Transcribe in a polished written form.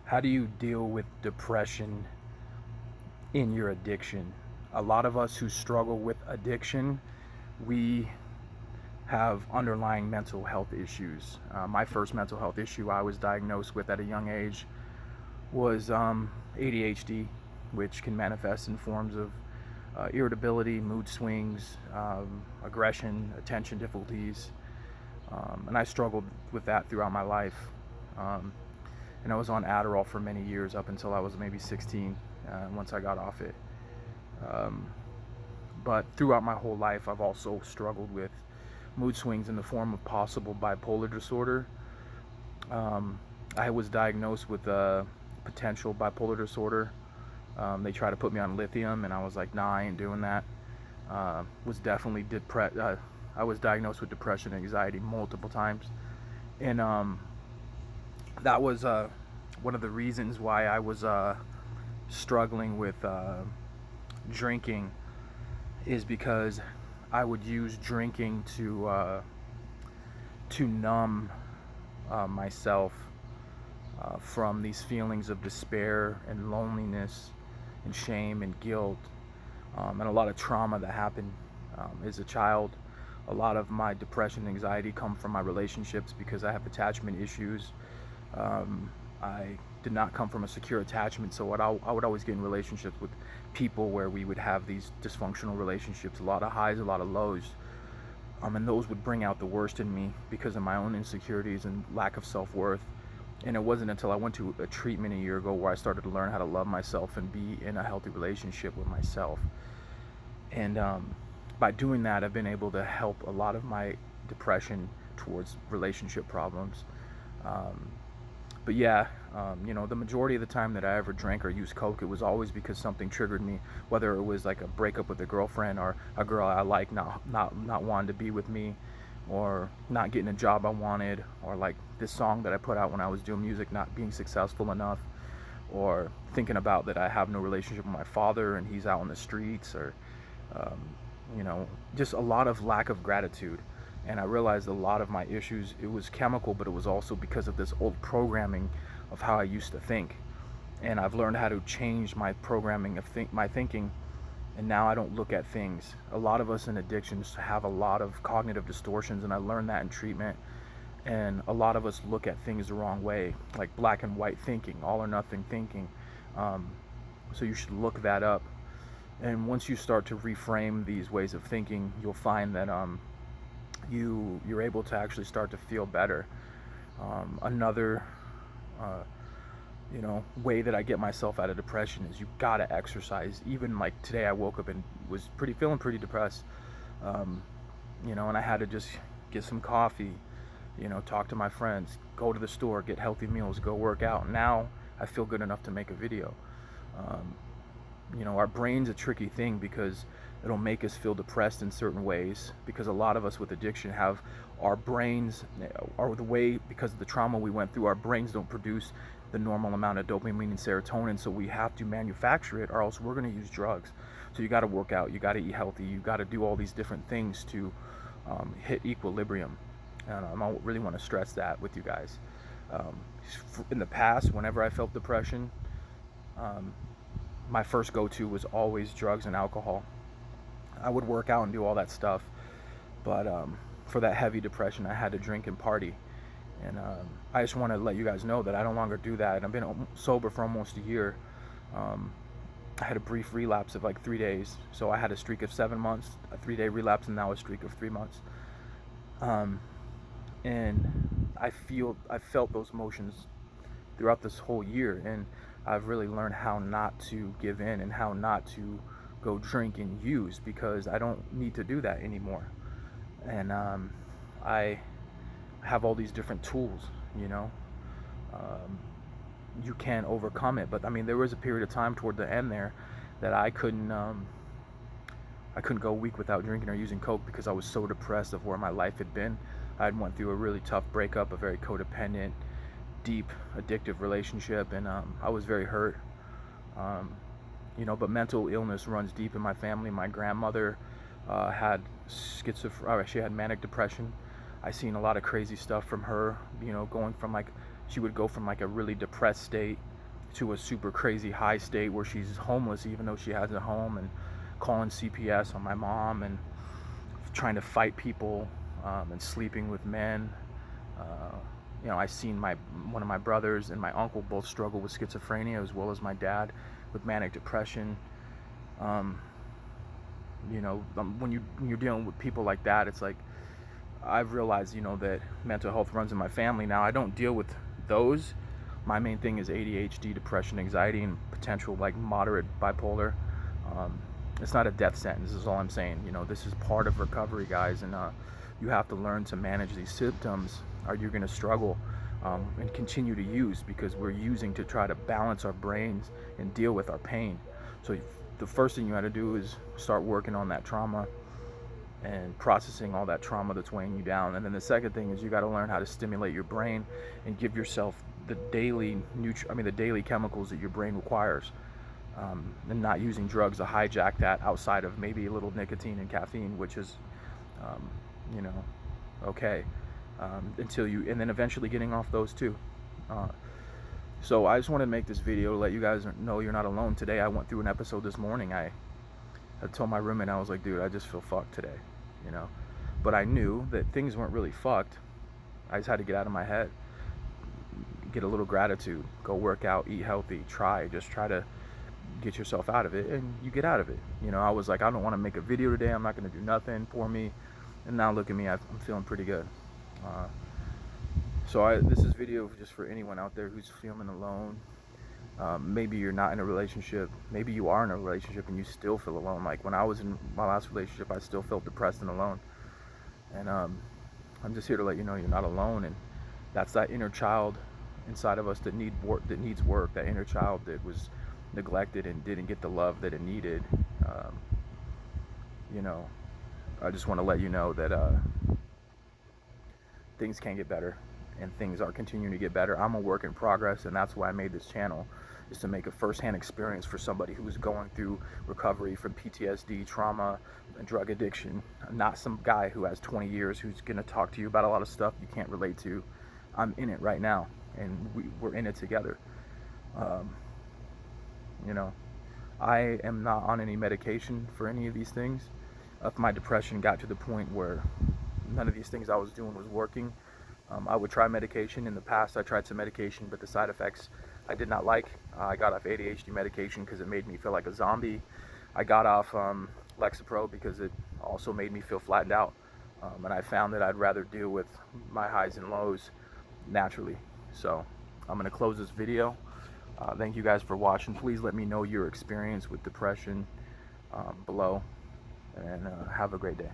How do you deal with depression in your addiction? A lot of us who struggle with addiction, we have underlying mental health issues. My first mental health issue I was diagnosed with at a young age was ADHD, which can manifest in forms of irritability, mood swings, aggression, attention difficulties. And I struggled with that throughout my life. Um, and I was on Adderall for many years up until I was maybe 16, once I got off it. Um, but throughout my whole life, I've also struggled with mood swings in the form of possible bipolar disorder. Um, I was diagnosed with potential bipolar disorder. They tried to put me on lithium, and I was like, nah, I ain't doing that. Was definitely depressed. I was diagnosed with depression and anxiety multiple times. And that was one of the reasons why I was struggling with drinking, is because I would use drinking to numb myself from these feelings of despair and loneliness and shame and guilt, and a lot of trauma that happened as a child. A lot of my depression and anxiety come from my relationships because I have attachment issues. I did not come from a secure attachment, so I would always get in relationships with people where we would have these dysfunctional relationships, a lot of highs, a lot of lows. And those would bring out the worst in me because of my own insecurities and lack of self-worth. And it wasn't until I went to a treatment a year ago where I started to learn how to love myself and be in a healthy relationship with myself. And by doing that, I've been able to help a lot of my depression towards relationship problems. Um, but yeah, the majority of the time that I ever drank or used coke, it was always because something triggered me, whether it was like a breakup with a girlfriend, or a girl I like not wanting to be with me, or not getting a job I wanted, or like this song that I put out when I was doing music not being successful enough, or thinking about that I have no relationship with my father and he's out on the streets, or um, just a lot of lack of gratitude. And I realized a lot of my issues, it was chemical, but it was also because of this old programming of how I used to think. And I've learned how to change my programming of my thinking, and now I don't look at things. A lot of us in addictions have a lot of cognitive distortions, and I learned that in treatment. And a lot of us look at things the wrong way, like black and white thinking, all or nothing thinking. Um, so you should look that up. And once you start to reframe these ways of thinking, you'll find that you're able to actually start to feel better. Another uh, way that I get myself out of depression is you gotta exercise. Even like today, I woke up and was feeling pretty depressed. Um, and I had to just get some coffee, talk to my friends, go to the store, get healthy meals, go work out. Now I feel good enough to make a video. Um, our brain's a tricky thing because it'll make us feel depressed in certain ways, because a lot of us with addiction have our brains, or the way, because of the trauma we went through, our brains don't produce the normal amount of dopamine and serotonin, so we have to manufacture it, or else we're going to use drugs. So you got to work out, you got to eat healthy, you got to do all these different things to hit equilibrium. And I really want to stress that with you guys. um, in the past, whenever I felt depression, um, my first go-to was always drugs and alcohol. I would work out and do all that stuff, but for that heavy depression, I had to drink and party. And I just want to let you guys know that I no longer do that. And I've been sober for almost a year. Um, I had a brief relapse of like 3 days. So I had a streak of 7 months, a 3-day relapse, and now a streak of 3 months. Um, and I felt those emotions throughout this whole year, and I've really learned how not to give in and how not to go drink and use, because I don't need to do that anymore. And I have all these different tools, you know. Um, you can overcome it, but I mean, there was a period of time toward the end there that I couldn't go a week without drinking or using coke, because I was so depressed of where my life had been. I had went through a really tough breakup, a very codependent, deep, addictive relationship, and I was very hurt. Um, but mental illness runs deep in my family. My grandmother had she had manic depression. I seen a lot of crazy stuff from her. Going from like, she would go from like a really depressed state to a super crazy high state where she's homeless even though she has a home, and calling CPS on my mom, and trying to fight people, and sleeping with men. Uh, I seen one of my brothers and my uncle both struggle with schizophrenia, as well as my dad with manic depression. Um, when you're dealing with people like that, it's like I've realized, that mental health runs in my family now. I don't deal with those. My main thing is ADHD, depression, anxiety, and potential like moderate bipolar. Um, it's not a death sentence, is all I'm saying. This is part of recovery, guys, and you have to learn to manage these symptoms, or you're going to struggle, and continue to use, because we're using to try to balance our brains and deal with our pain. So the first thing you got to do is start working on that trauma and processing all that trauma that's weighing you down. And then the second thing is you got to learn how to stimulate your brain and give yourself the the daily chemicals that your brain requires, and not using drugs to hijack that outside of maybe a little nicotine and caffeine, which is, um, you know, okay, and then eventually getting off those too. Uh, so I just wanted to make this video to let you guys know you're not alone. Today I went through an episode this morning. I told my roommate, I was like, dude, I just feel fucked today, you know. But I knew that things weren't really fucked. I just had to get out of my head, get a little gratitude, go work out, eat healthy, just try to get yourself out of it, and you get out of it. I was like, I don't want to make a video today. I'm not going to do nothing for me. And now look at me, I'm feeling pretty good. This is video just for anyone out there who's feeling alone. Maybe you're not in a relationship. Maybe you are in a relationship and you still feel alone. Like when I was in my last relationship, I still felt depressed and alone. And I'm just here to let you know you're not alone. And that's that inner child inside of us that needs work. That inner child that was neglected and didn't get the love that it needed. You know, I just want to let you know that things can get better, and things are continuing to get better. I'm a work in progress, and that's why I made this channel, is to make a first-hand experience for somebody who's going through recovery from PTSD, trauma, and drug addiction. I'm not some guy who has 20 years who's going to talk to you about a lot of stuff you can't relate to. I'm in it right now, and we're in it together. You know, I am not on any medication for any of these things. If my depression got to the point where none of these things I was doing was working, I would try medication. In the past, I tried some medication, but the side effects I did not like. I got off ADHD medication because it made me feel like a zombie. I got off Lexapro because it also made me feel flattened out. And I found that I'd rather deal with my highs and lows naturally. So I'm going to close this video. Thank you guys for watching. Please let me know your experience with depression below, and have a great day.